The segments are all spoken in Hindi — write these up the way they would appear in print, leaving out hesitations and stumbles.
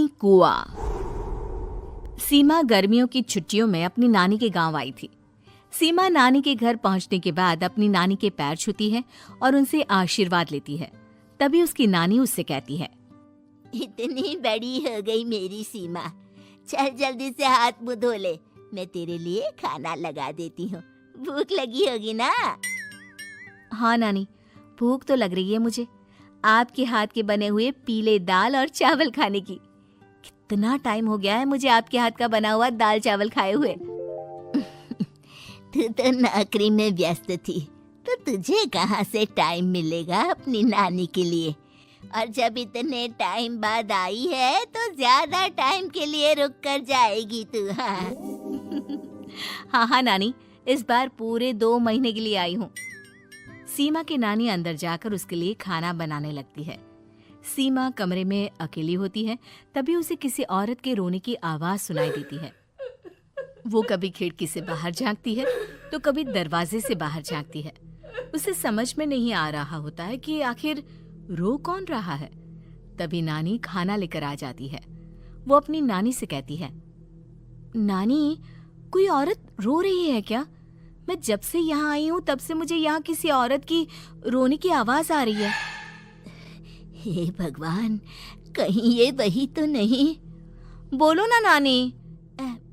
मिनी कुआं। सीमा गर्मियों की छुट्टियों में अपनी नानी के गांव आई थी। सीमा नानी के घर पहुंचने के बाद अपनी नानी के पैर छूती है और उनसे आशीर्वाद लेती है। तभी उसकी नानी उससे कहती है, इतनी बड़ी हो गई मेरी सीमा, चल जल्दी से हाथ मुंह धो ले, मैं तेरे लिए खाना लगा देती हूँ। भूख लगी होगी ना? हाँ नानी, भूख तो लग रही है मुझे, आपके हाथ के बने हुए पीले दाल और चावल खाने की। कितना टाइम हो गया है मुझे आपके हाथ का बना हुआ दाल चावल खाए हुए। तू तो नौकरी में व्यस्त थी, तो तुझे कहाँ से टाइम मिलेगा अपनी नानी के लिए? और जब इतने टाइम बाद आई है तो ज्यादा टाइम के लिए रुक कर जाएगी तू। हाँ नानी, इस बार पूरे 2 महीने के लिए आई हूँ। सीमा की नानी अंदर जाकर उसके लिए खाना बनाने लगती है। सीमा कमरे में अकेली होती है। तभी उसे किसी औरत के रोने की आवाज सुनाई देती है। वो कभी खिड़की से बाहर झांकती है तो कभी दरवाजे से बाहर झांकती है। उसे समझ में नहीं आ रहा होता है कि आखिर रो कौन रहा है। तभी नानी खाना लेकर आ जाती है। वो अपनी नानी से कहती है, नानी, कोई औरत रो रही है क्या? मैं जब से यहाँ आई हूँ तब से मुझे यहाँ किसी औरत की रोने की आवाज आ रही है। हे भगवान, कहीं ये वही तो नहीं? बोलो ना नानी।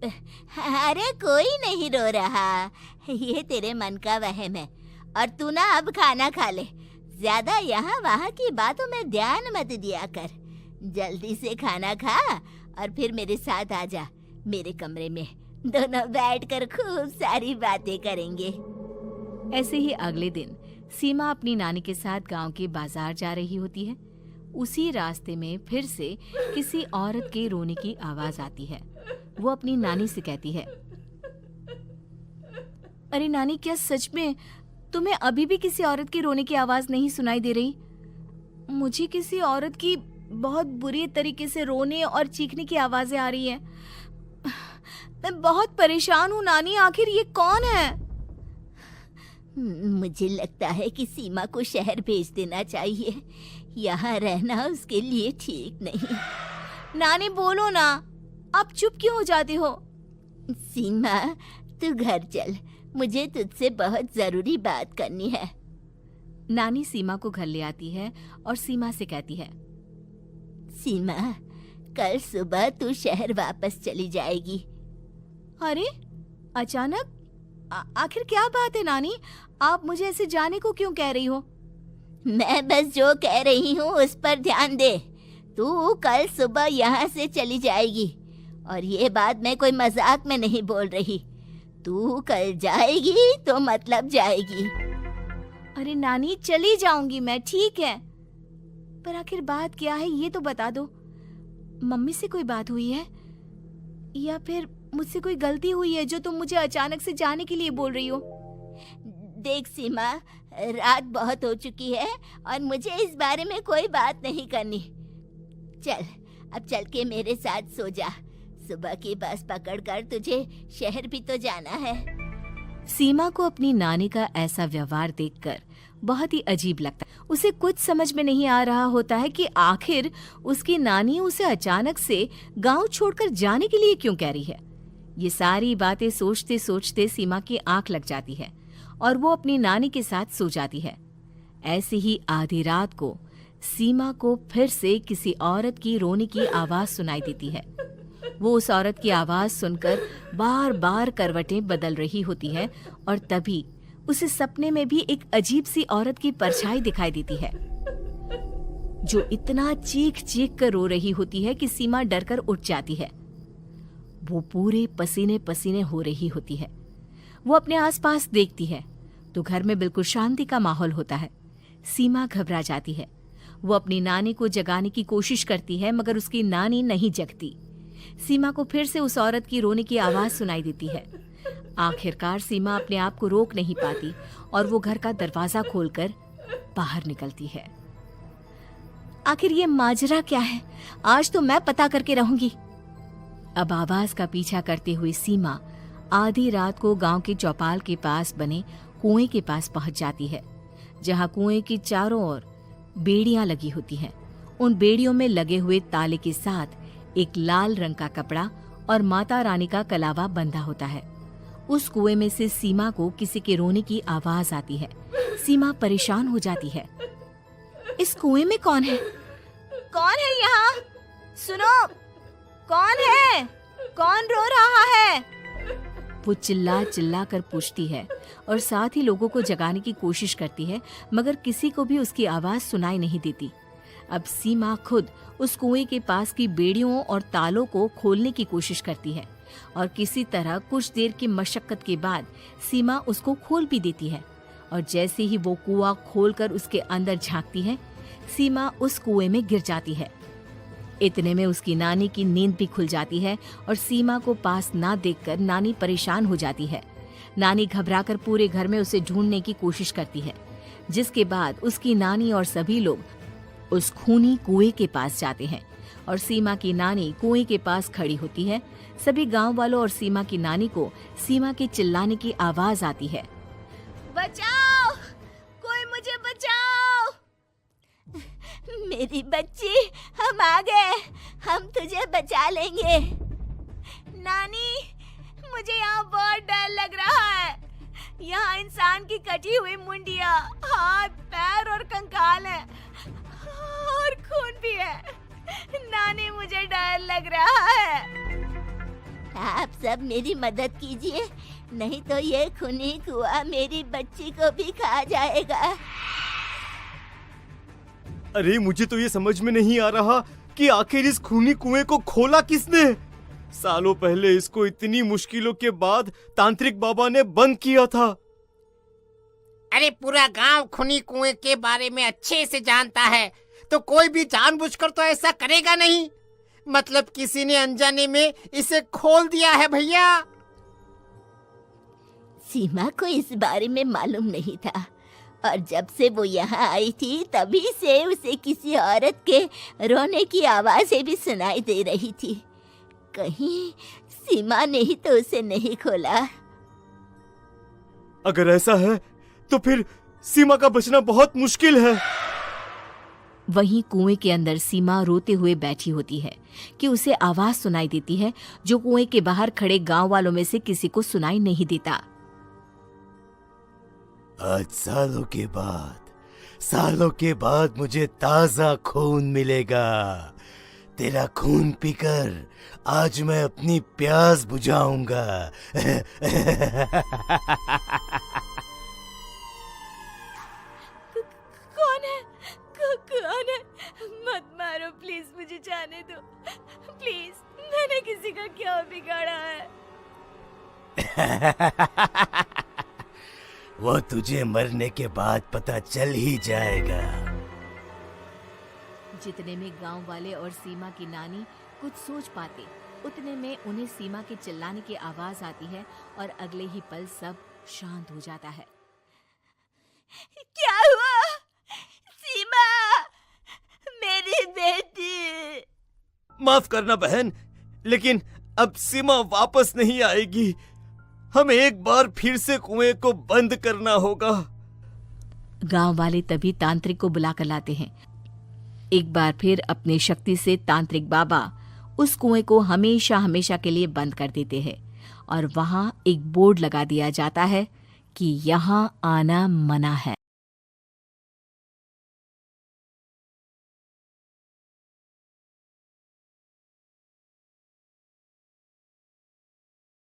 अरे कोई नहीं रो रहा, ये तेरे मन का वहम है। और तू ना अब खाना खा ले, ज्यादा यहाँ वहाँ की बातों में ध्यान मत दिया कर। जल्दी से खाना खा और फिर मेरे साथ आ जा मेरे कमरे में, दोनों बैठकर खूब सारी बातें करेंगे। ऐसे ही अगले दिन सीमा अपनी नानी के साथ गांव के बाजार जा रही होती है। उसी रास्ते में फिर से किसी औरत के रोने की आवाज आती है। वो अपनी नानी से कहती है, अरे नानी, क्या सच में तुम्हें अभी भी किसी औरत की रोने की आवाज नहीं सुनाई दे रही? मुझे किसी औरत की बहुत बुरी तरीके से रोने और चीखने की आवाजें आ रही हैं। मैं बहुत परेशान हूँ नानी, आखिर ये कौन है? मुझे लगता है कि सीमा को शहर भेज देना चाहिए, यहाँ रहना उसके लिए ठीक नहीं। नानी बोलो ना, आप चुप क्यों हो जाते हो? सीमा, तू घर चल, मुझे तुझसे बहुत जरूरी बात करनी है। नानी सीमा को घर ले आती है और सीमा से कहती है, सीमा, कल सुबह तू शहर वापस चली जाएगी। अरे अचानक? आखिर क्या बात है नानी, आप मुझे ऐसे जाने को क्यों कह रही हो? मैं बस जो कह रही हूँ उस पर ध्यान दे। तू कल सुबह यहाँ से चली जाएगी, और ये बात मैं कोई मजाक में नहीं बोल रही। तू कल जाएगी तो मतलब जाएगी। अरे नानी, चली जाऊंगी मैं, ठीक है, पर आखिर बात क्या है ये तो बता दो। मम्मी से कोई बात हुई है या फिर मुझसे कोई गलती हुई है जो तुम मुझे अचानक से जाने के लिए बोल रही हो? देख सीमा, रात बहुत हो चुकी है और मुझे इस बारे में कोई बात नहीं करनी। चल, अब चल के मेरे साथ सो जा। सुबह की बस पकड़कर तुझे शहर भी तो जाना है। सीमा को अपनी नानी का ऐसा व्यवहार देखकर बहुत ही अजीब लगता है। उसे कुछ समझ में नहीं आ रहा होता है कि आखिर उसकी नानी उसे अचानक से गांव छोड़कर जाने के लिए क्यों कह रही है। ये सारी बातें सोचते सोचते सीमा की आंख लग जाती है और वो अपनी नानी के साथ सो जाती है। ऐसी ही आधी रात को सीमा को फिर से किसी औरत की रोने की आवाज सुनाई देती है। वो उस औरत की आवाज सुनकर बार बार करवटें बदल रही होती है और तभी उसे सपने में भी एक अजीब सी औरत की परछाई दिखाई देती है, जो इतना चीख चीख कर रो रही होती है कि सीमा डरकर उठ जाती है। वो पूरे पसीने पसीने हो रही होती है। वो अपने आसपास देखती है तो घर में बिल्कुल शांति का माहौल होता है। सीमा घबरा जाती है। वो अपनी नानी को जगाने की कोशिश करती है मगर उसकी नानी नहीं जगती। सीमा को फिर से उस औरत की रोने की आवाज सुनाई देती है। आखिरकार सीमा अपने आप को रोक नहीं पाती और वो घर का दरवाजा खोलकर बाहर निकलती है। आखिर ये माजरा क्या है? आज तो मैं पता करके रहूंगी। अब आवाज का पीछा करते हुए सीमा आधी रात को गांव के चौपाल के पास बने कुएं के पास पहुंच जाती है, जहां कुएं की चारों ओर बेड़ियां लगी होती हैं। उन बेड़ियों में लगे हुए ताले के साथ एक लाल रंग का कपड़ा और माता रानी का कलावा बंधा होता है। उस कुएं में से सीमा को किसी के रोने की आवाज आती है। सीमा परेशान हो जाती है। इस कुएं में कौन है? कौन है यहाँ? सुनो, कौन है? कौन रो रहा है? वो चिल्ला चिल्ला कर पूछती है और साथ ही लोगों को जगाने की कोशिश करती है, मगर किसी को भी उसकी आवाज सुनाई नहीं देती। अब सीमा खुद उस कुएं के पास की बेड़ियों और तालों को खोलने की कोशिश करती है और किसी तरह कुछ देर की मशक्कत के बाद सीमा उसको खोल भी देती है। और जैसे ही वो कुआं खोलकर उसके अंदर झांकती है, सीमा उस कुएं में गिर जाती है। इतने में उसकी नानी की नींद भी खुल जाती है और सीमा को पास ना देखकर नानी परेशान हो जाती है। नानी घबराकर पूरे घर में उसे ढूंढने की कोशिश करती है, जिसके बाद उसकी नानी और सभी लोग उस खूनी कुएं के पास जाते हैं और सीमा की नानी कुएं के पास खड़ी होती है। सभी गांव वालों और सीमा की नानी को सीमा के चिल्लाने की आवाज आती है। बचाओ, कोई मुझे बचाओ। मेरी बच्ची, हम आ गए, हम तुझे बचा लेंगे। नानी, मुझे यहाँ बहुत डर लग रहा है। यहाँ इंसान की कटी हुई मुंडिया, हाथ, पैर और कंकाल है और खून भी है। नानी, मुझे डर लग रहा है। आप सब मेरी मदद कीजिए, नहीं तो ये खूनी कुआं मेरी बच्ची को भी खा जाएगा। अरे मुझे तो ये समझ में नहीं आ रहा कि आखिर इस खूनी कुएं को खोला किसने। सालों पहले इसको इतनी मुश्किलों के बाद तांत्रिक बाबा ने बंद किया था। अरे पूरा गांव खूनी कुएं के बारे में अच्छे से जानता है, तो कोई भी जानबूझकर तो ऐसा करेगा नहीं। मतलब किसी ने अनजाने में इसे खोल दिया है भैया। सीमा को इस बारे में मालूम नहीं था और जब से वो यहाँ आई थी तभी से उसे किसी औरत के रोने की आवाजें भी सुनाई दे रही थी। कहीं सीमा ने ही तो उसे नहीं खोला। अगर ऐसा है तो फिर सीमा का बचना बहुत मुश्किल है। वहीं कुएं के अंदर सीमा रोते हुए बैठी होती है कि उसे आवाज सुनाई देती है जो कुएं के बाहर खड़े गांव वालों में से किसी को सुनाई नहीं देता। आज सालों के बाद मुझे ताजा खून मिलेगा। तेरा खून पीकर आज मैं अपनी प्यास बुझाऊंगा। कौन है? कौन है? मत मारो प्लीज, मुझे जाने दो प्लीज। मैंने किसी का क्या बिगाड़ा है? वो तुझे मरने के बाद पता चल ही जाएगा। जितने में गांव वाले और सीमा की नानी कुछ सोच पाते, उतने में उन्हें सीमा के चिल्लाने की आवाज आती है और अगले ही पल सब शांत हो जाता है। क्या हुआ? सीमा, मेरी बेटी। माफ करना बहन, लेकिन अब सीमा वापस नहीं आएगी। हमें एक बार फिर से कुएं को बंद करना होगा। गांव वाले तभी तांत्रिक को बुलाकर लाते हैं। एक बार फिर अपनी शक्ति से तांत्रिक बाबा उस कुएं को हमेशा हमेशा के लिए बंद कर देते हैं और वहां एक बोर्ड लगा दिया जाता है कि यहाँ आना मना है।